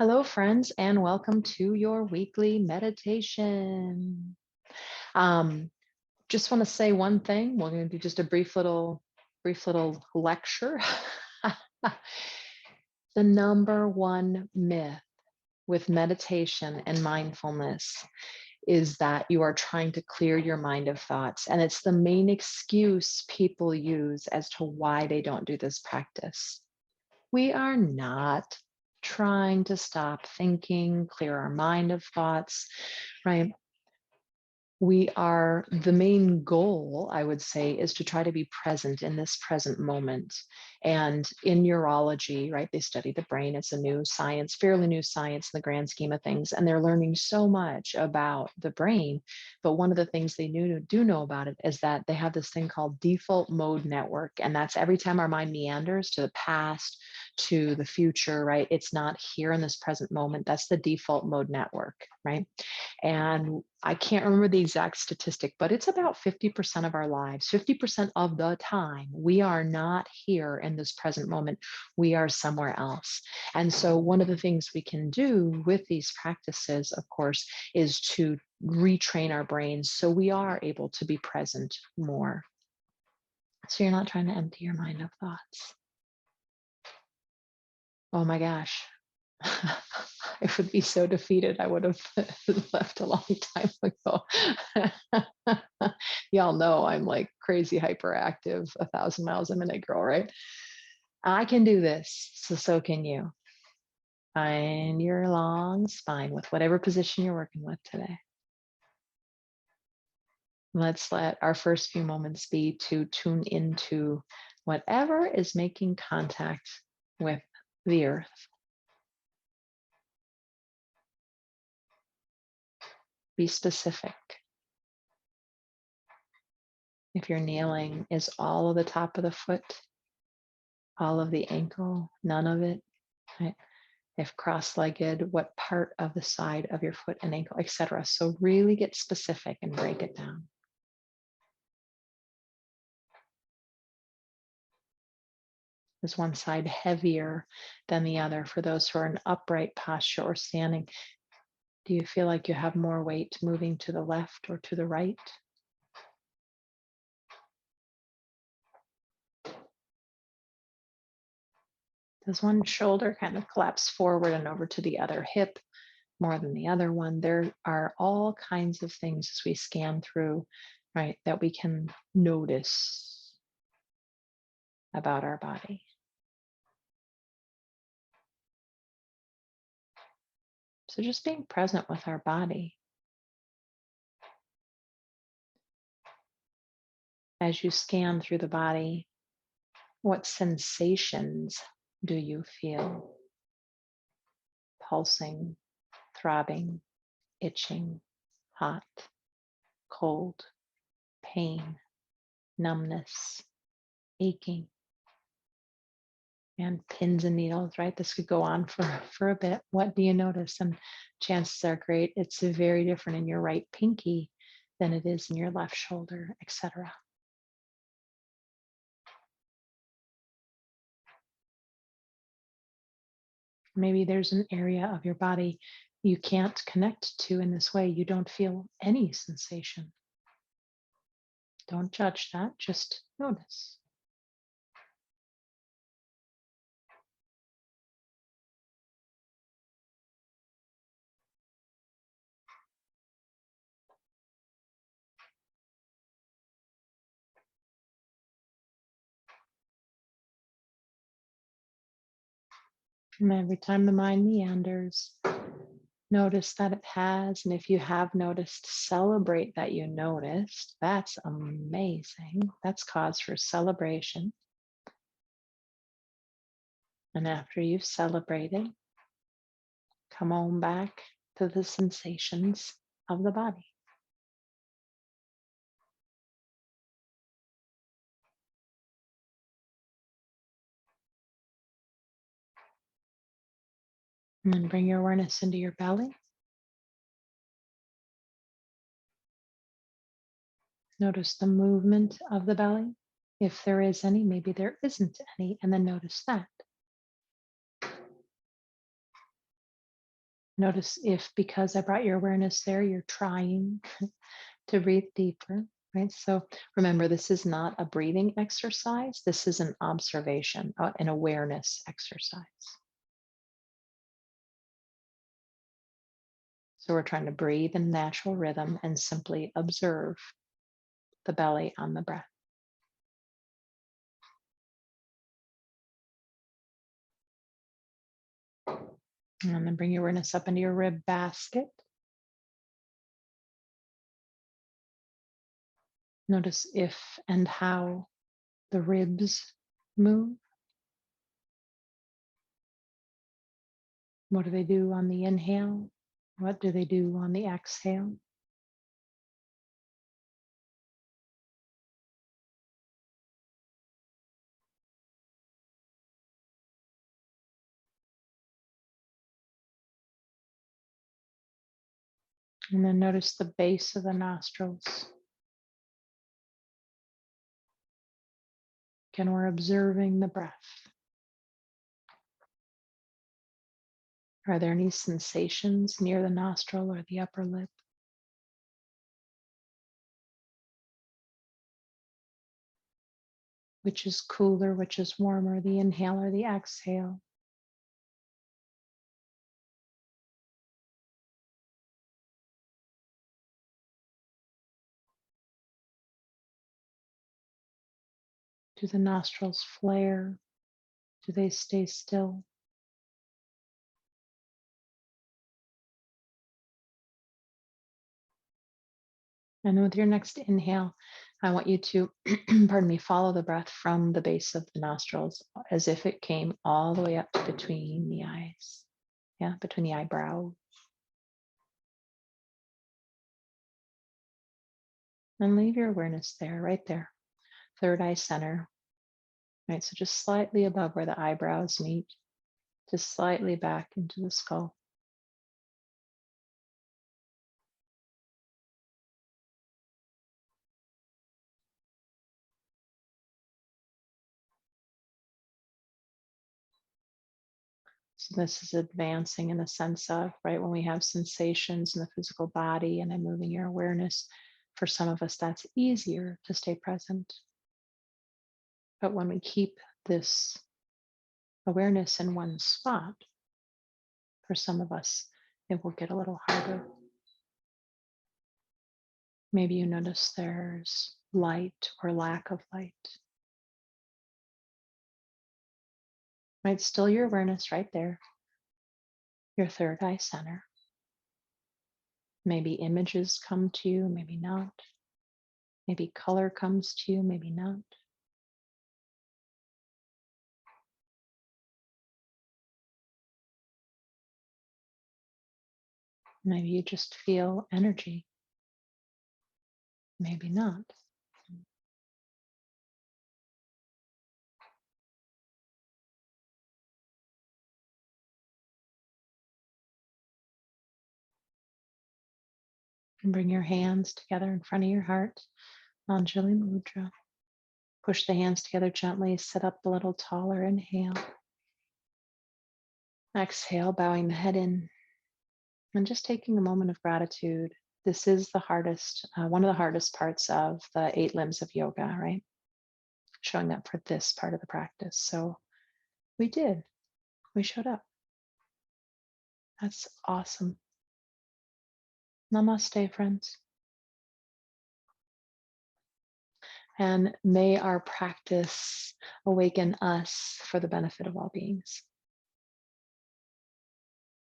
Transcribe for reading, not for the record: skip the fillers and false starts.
Hello, friends, and welcome to your weekly meditation. Um, just want to say one thing. We're going to do just a brief little lecture. The number one myth with meditation and mindfulness is that you are trying to clear your mind of thoughts, and it's the main excuse people use as to why they don't do this practice. We are not trying to stop thinking, clear our mind of thoughts, right? The main goal, I would say, is to try to be present in this present moment. And in neurology, right, they study the brain. It's a new science, fairly new science in the grand scheme of things. And they're learning so much about the brain. But one of the things they do know about it is that they have this thing called default mode network. And that's every time our mind meanders to the past, to the future, right? It's not here in this present moment. That's the default mode network, right? And I can't remember the exact statistic, but it's about 50% of our lives, 50% of the time, we are not here in this present moment. We are somewhere else. And so, one of the things we can do with these practices, of course, is to retrain our brains so we are able to be present more. So, you're not trying to empty your mind of thoughts. Oh my gosh. I would be so defeated. I would have left a long time ago. Y'all know I'm like crazy hyperactive, 1,000 miles a minute girl, right? I can do this, so can you. Find your long spine with whatever position you're working with today. Let's let our first few moments be to tune into whatever is making contact with the earth. Be specific. If you're kneeling, is all of the top of the foot, all of the ankle, none of it? Right? If cross-legged, what part of the side of your foot and ankle, etc. So really get specific and break it down. Is one side heavier than the other for those who are in upright posture or standing? Do you feel like you have more weight moving to the left or to the right? Does one shoulder kind of collapse forward and over to the other hip more than the other one? There are all kinds of things as we scan through, right, that we can notice about our body. So just being present with our body. As you scan through the body, what sensations do you feel? Pulsing, throbbing, itching, hot, cold, pain, numbness, aching, and pins and needles, right? This could go on for a bit. What do you notice? And chances are great, it's very different in your right pinky than it is in your left shoulder, etc. Maybe there's an area of your body you can't connect to in this way. You don't feel any sensation. Don't judge that, just notice. And every time the mind meanders, notice that it has. And if you have noticed, celebrate that you noticed. That's amazing. That's cause for celebration. And after you've celebrated, come on back to the sensations of the body. And then bring your awareness into your belly. Notice the movement of the belly. If there is any, maybe there isn't any, and then notice that. Notice if, because I brought your awareness there, you're trying to breathe deeper, right? So remember, this is not a breathing exercise. This is an observation, an awareness exercise. So we're trying to breathe in natural rhythm and simply observe the belly on the breath. And then bring your awareness up into your rib basket. Notice if and how the ribs move. What do they do on the inhale? What do they do on the exhale? And then notice the base of the nostrils. Again, we're observing the breath. Are there any sensations near the nostril or the upper lip? Which is cooler, which is warmer, the inhale or the exhale? Do the nostrils flare? Do they stay still? And with your next inhale, I want you to, pardon me, follow the breath from the base of the nostrils as if it came all the way up between the eyes. Yeah, between the eyebrow. And leave your awareness there, right there. Third eye center. Right, so just slightly above where the eyebrows meet, just slightly back into the skull. So this is advancing in the sense of, right, when we have sensations in the physical body and then moving your awareness, for some of us, that's easier to stay present. But when we keep this awareness in one spot, for some of us, it will get a little harder. Maybe you notice there's light or lack of light. Right, still your awareness right there, your third eye center. Maybe images come to you, maybe not. Maybe color comes to you, maybe not. Maybe you just feel energy, maybe not. And bring your hands together in front of your heart, Anjali Mudra. Push the hands together gently, sit up a little taller, inhale. Exhale, bowing the head in. And just taking a moment of gratitude. This is the hardest, one of the hardest parts of the 8 limbs of yoga, right? Showing up for this part of the practice. So we did, we showed up. That's awesome. Namaste, friends. And may our practice awaken us for the benefit of all beings.